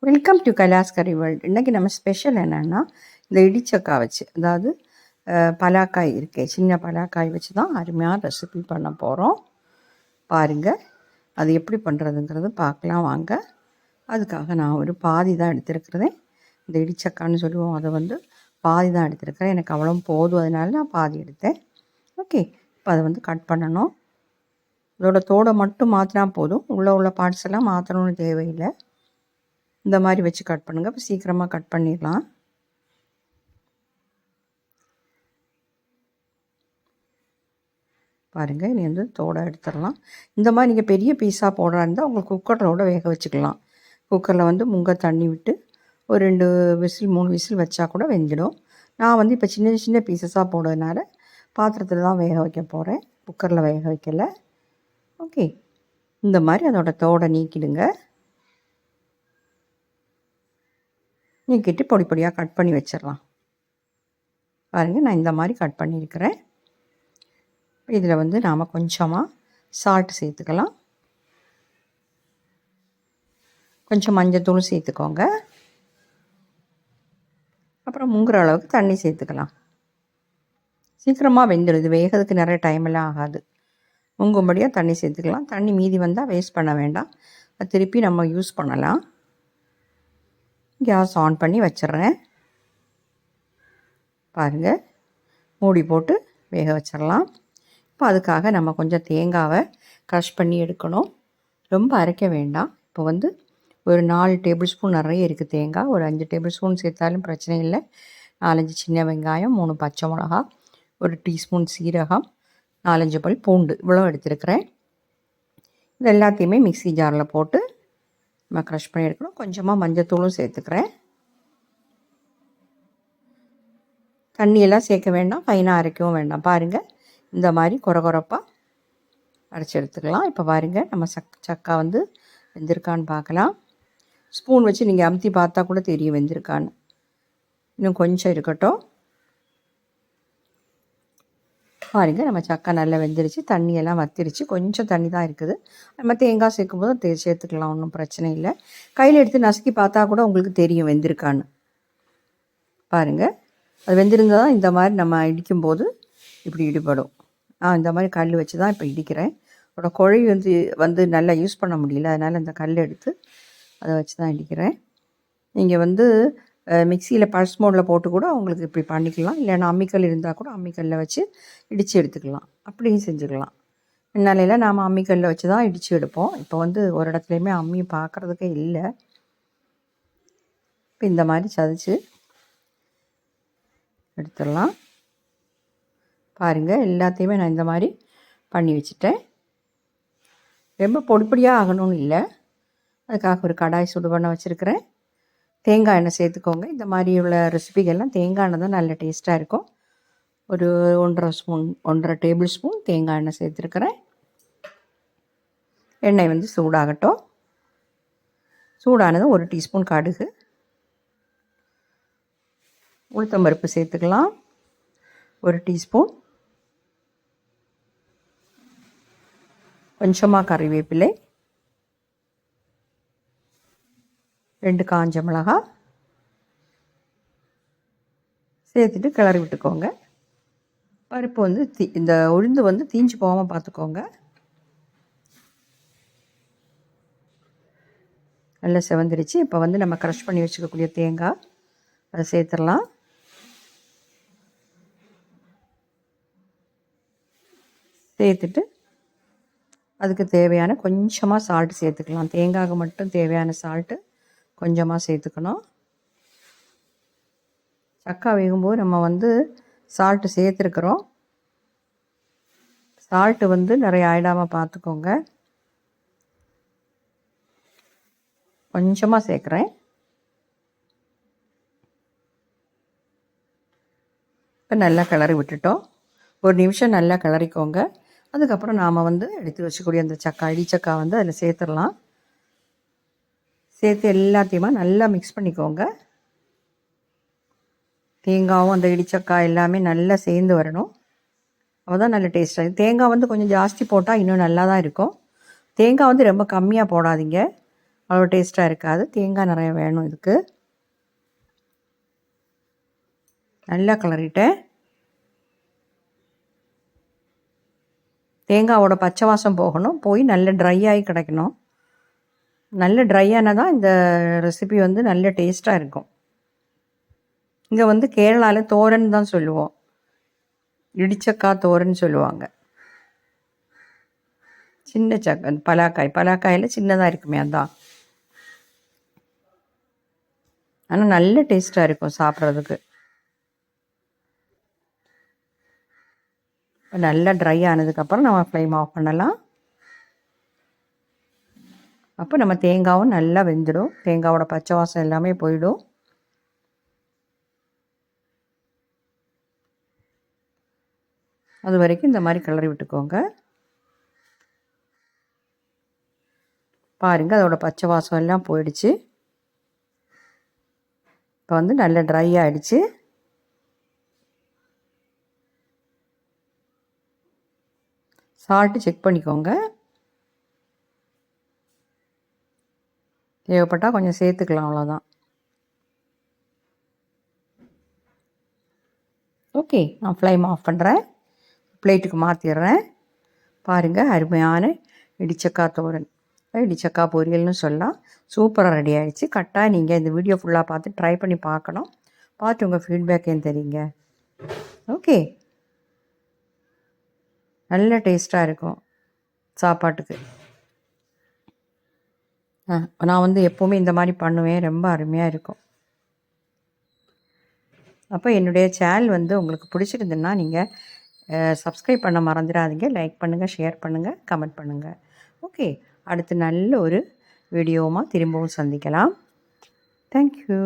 Welcome to Kailash curry world. இன்றைக்கி நம்ம special என்னென்னா இந்த இடிச்சக்காய் வச்சு, அதாவது பலாக்காய் இருக்கே, சின்ன பலாக்காய் வச்சு தான் அருமையான ரெசிபி பண்ண போகிறோம். பாருங்கள், அது எப்படி பண்ணுறதுங்கிறது பார்க்கலாம் வாங்க. அதுக்காக நான் ஒரு பாதி தான் எடுத்துருக்கிறேன். இந்த இடிச்சக்கான்னு சொல்லுவோம், அதை பாதி தான் எடுத்துருக்கிறேன். எனக்கு அவ்வளோ போதும், அதனால நான் பாதி எடுத்தேன். ஓகே, இப்போ அதை கட் பண்ணணும். இதோட தோடை மட்டும் மாற்றினா போதும், உள்ள பார்ட்ஸ் எல்லாம் மாற்றணும்னு தேவையில்லை. இந்த மாதிரி வச்சு கட் பண்ணுங்கள். இப்போ சீக்கிரமாக கட் பண்ணிடலாம். பாருங்கள், இனி தோடை எடுத்துடலாம். இந்த மாதிரி நீங்கள் பெரிய பீஸாக போடுறா இருந்தால் உங்களுக்கு குக்கரோட வேக வச்சுக்கலாம். குக்கரில் முங்க தண்ணி விட்டு ஒரு 2 விசில் 3 விசில் வச்சா கூட வெந்துடும். நான் இப்போ சின்ன சின்ன பீசஸாக போடுறதுனால பாத்திரத்தில் தான் வேக வைக்க போகிறேன், குக்கரில் வேக வைக்கலை. ஓகே, இந்த மாதிரி அதோட தோடை நீக்கிடுங்க. நீக்கிட்டு பொடி பொடியாக கட் பண்ணி வச்சிடலாம். பாருங்கள், நான் இந்த மாதிரி கட் பண்ணியிருக்கிறேன். இதில் நாம் கொஞ்சமாக சால்ட்டு சேர்த்துக்கலாம். கொஞ்சம் மஞ்சத்தூள் சேர்த்துக்கோங்க. அப்புறம் முங்குற அளவுக்கு தண்ணி சேர்த்துக்கலாம். சீக்கிரமாக வெந்துடும். இது வேகிறதுக்கு நிறைய டைமெல்லாம் ஆகாது. முங்கும்படியாக தண்ணி சேர்த்துக்கலாம். தண்ணி மீதி வந்தால் வேஸ்ட் பண்ண வேண்டாம், அது திருப்பி நம்ம யூஸ் பண்ணலாம். கேஸ் ஆன் பண்ணி வச்சிட்றேன். பாருங்கள், மூடி போட்டு வேக வச்சிடலாம். இப்போ அதுக்காக நம்ம கொஞ்சம் தேங்காவை க்ரஷ் பண்ணி எடுக்கணும். ரொம்ப அரைக்க வேண்டாம். இப்போ ஒரு 4 டேபிள் ஸ்பூன் நிறைய இருக்குது தேங்காய். ஒரு 5 டேபிள் ஸ்பூன் சேர்த்தாலும் பிரச்சனை இல்லை. 4-5 சின்ன வெங்காயம், 3 பச்சை மிளகா, 1 டீஸ்பூன் சீரகம், 4-5 பல் பூண்டு, இவ்வளோ எடுத்துருக்கிறேன். இது எல்லாத்தையுமே மிக்ஸி ஜாரில் போட்டு நம்ம க்ரஷ் பண்ணி எடுக்கணும். கொஞ்சமாக மஞ்சத்தூளும் சேர்த்துக்கிறேன். தண்ணியெல்லாம் சேர்க்க வேண்டாம், ஃபைனாக அரைக்கவும் வேண்டாம். பாருங்கள், இந்த மாதிரி கொரப்பாக அரைச்சி எடுத்துக்கலாம். இப்போ பாருங்கள், நம்ம சக்கா வெந்திருக்கான்னு பார்க்கலாம். ஸ்பூன் வச்சு நீங்கள் அமுத்தி பார்த்தா கூட தெரியும் வெந்திருக்கான்னு. இன்னும் கொஞ்சம் இருக்கட்டும். பாருங்கள், நம்ம சக்கா நல்லா வெந்துருச்சு, தண்ணியெல்லாம் வத்திருச்சு. கொஞ்சம் தண்ணி தான் இருக்குது. நம்ம தேங்காய் சேர்க்கும் போது சேர்த்துக்கலாம், ஒன்றும் பிரச்சனை இல்லை. கையில் எடுத்து நசுக்கி பார்த்தா கூட உங்களுக்கு தெரியும் வெந்திருக்கான்னு. பாருங்கள், அது வெந்திருந்தால் தான் இந்த மாதிரி நம்ம இடிக்கும்போது இப்படி இடிபடும். நான் இந்த மாதிரி கல் வச்சு தான் இப்போ இடிக்கிறேன். அதோட குழி நல்லா யூஸ் பண்ண முடியல, அதனால் இந்த கல் எடுத்து அதை வச்சு தான் இடிக்கிறேன். நீங்கள் மிக்சியில் பல்ஸ் மோடில் போட்டு கூட உங்களுக்கு இப்படி பண்ணிக்கலாம். இல்லைன்னா அம்மிக்கல் இருந்தால் கூட அம்மிக்கல்லில் வச்சு இடித்து எடுத்துக்கலாம், அப்படியும் செஞ்சுக்கலாம். முன்னாலையில் நாம் அம்மிக்கல்லில் வச்சு தான் இடித்து எடுப்போம். இப்போ ஒரு இடத்துலையுமே அம்மி பார்க்குறதுக்கே இல்லை. இப்போ இந்த மாதிரி சதைச்சி எடுத்துடலாம். பாருங்கள், எல்லாத்தையுமே நான் இந்த மாதிரி பண்ணி வச்சுட்டேன். ரொம்ப பொடிப்பொடியாக ஆகணும்னு இல்லை, அதுக்காக ஒரு கடாய் சுடு பண்ண வச்சுருக்கிறேன். தேங்காய் எண்ணெய் சேர்த்துக்கோங்க. இந்த மாதிரி உள்ள ரெசிபிகள்லாம் தேங்காய் எண்ணெய் தான் நல்ல டேஸ்ட்டாக இருக்கும். ஒரு 1.5 டேபிள் ஸ்பூன் தேங்காய் எண்ணெய் சேர்த்துருக்கிறேன். எண்ணெய் சூடாகட்டும். சூடானதும் 1 டீஸ்பூன் கடுகு, உளுத்தம்பருப்பு சேர்த்துக்கலாம். 1 டீஸ்பூன், கொஞ்சமாக கறிவேப்பிலை, 2 காஞ்ச மிளகா சேர்த்துட்டு கிளறி விட்டுக்கோங்க. பருப்பு இந்த உளுந்து தீஞ்சு போகாமல் பார்த்துக்கோங்க. நல்லா செவந்துருச்சு. இப்போ நம்ம க்ரஷ் பண்ணி வச்சுக்கக்கூடிய தேங்காய் அதை சேர்த்துடலாம். சேர்த்துட்டு அதுக்கு தேவையான கொஞ்சமாக சால்ட்டு சேர்த்துக்கலாம். தேங்காய்க்கு மட்டும் தேவையான சால்ட்டு கொஞ்சமாக சேர்த்துக்கணும். சக்கா வேகும்போது நம்ம சால்ட்டு சேர்த்துருக்குறோம். சால்ட்டு நிறைய ஆயிடாமல் பார்த்துக்கோங்க. கொஞ்சமாக சேர்க்குறேன். இப்போ நல்லா கிளறி விட்டுட்டோம். 1 நிமிஷம் நல்லா கிளறிக்கோங்க. அதுக்கப்புறம் நாம் எடுத்து வச்சுக்கூடிய அந்த இடிச்சக்கா அதில் சேர்த்துடலாம். சேர்த்து எல்லாத்தையுமா நல்லா மிக்ஸ் பண்ணிக்கோங்க. தேங்காயும் அந்த இடிச்சக்காய் எல்லாமே நல்லா சேர்ந்து வரணும். அப்போ தான் நல்ல டேஸ்ட்டாக. தேங்காய் கொஞ்சம் ஜாஸ்தி போட்டால் இன்னும் நல்லா தான் இருக்கும். தேங்காய் ரொம்ப கம்மியாக போடாதீங்க. அவ்வளோ டேஸ்ட்டாக இருக்காது. தேங்காய் நிறைய வேணும் இதுக்கு. நல்லா கிளறிட்டேன். தேங்காவோட பச்சை வாசம் போகணும், போய் நல்ல ட்ரை ஆகி கிடைக்கணும். நல்ல ட்ரை ஆனால் தான் இந்த ரெசிபி வந்து நல்ல டேஸ்ட்டாக இருக்கும். இங்கே வந்து கேரளாவில் தோரன் தான் சொல்லுவோம், இடிச்சக்காய் தோரன் சொல்லுவாங்க. சின்ன பலாக்காயில் சின்னதாக இருக்குமே அதான். ஆனால் நல்ல டேஸ்ட்டாக இருக்கும் சாப்பிட்றதுக்கு. நல்லா ட்ரை ஆனதுக்கப்புறம் நம்ம ஃப்ளேம் ஆஃப் பண்ணலாம். அப்போ நம்ம தேங்காவும் நல்லா வெந்துடும், தேங்காவோட பச்சை வாசம் எல்லாமே போயிடும். அது வரைக்கும் இந்த மாதிரி கிளறி விட்டுக்கோங்க. பாருங்கள், அதோட பச்சை வாசம் எல்லாம் போயிடுச்சு. இப்போ வந்து நல்லா ட்ரை ஆகிடுச்சு. சால்ட்டு செக் பண்ணிக்கோங்க, தேவைப்பட்டால் கொஞ்சம் சேர்த்துக்கலாம், அவ்வளோதான். ஓகே, நான் ஃப்ளேம் ஆஃப் பண்ணுறேன், பிளேட்டுக்கு மாற்றிடுறேன். பாருங்கள், அருமையான இடிச்சக்காய் தோரன், இடிச்சக்காய் பொரியல்னு சொல்லலாம், சூப்பராக ரெடி ஆகிடுச்சு. கரெக்டாக நீங்கள் இந்த வீடியோ ஃபுல்லாக பார்த்து ட்ரை பண்ணி பார்க்கணும். பார்த்து உங்கள் ஃபீட்பேக் ஏன் தெரியுங்க. ஓகே, நல்ல டேஸ்ட்டாக இருக்கும் சாப்பாட்டுக்கு. நான் வந்து எப்போவுமே இந்த மாதிரி பண்ணுவேன், ரொம்ப அருமையாக இருக்கும். அப்போ என்னுடைய சேனல் வந்து உங்களுக்கு பிடிச்சிருந்துன்னா நீங்கள் சப்ஸ்கிரைப் பண்ண மறந்துடாதீங்க. லைக் பண்ணுங்கள், ஷேர் பண்ணுங்கள், கமெண்ட் பண்ணுங்கள். ஓகே, அடுத்து நல்ல ஒரு வீடியோவாக திரும்பவும் சந்திக்கலாம். தேங்க்யூ.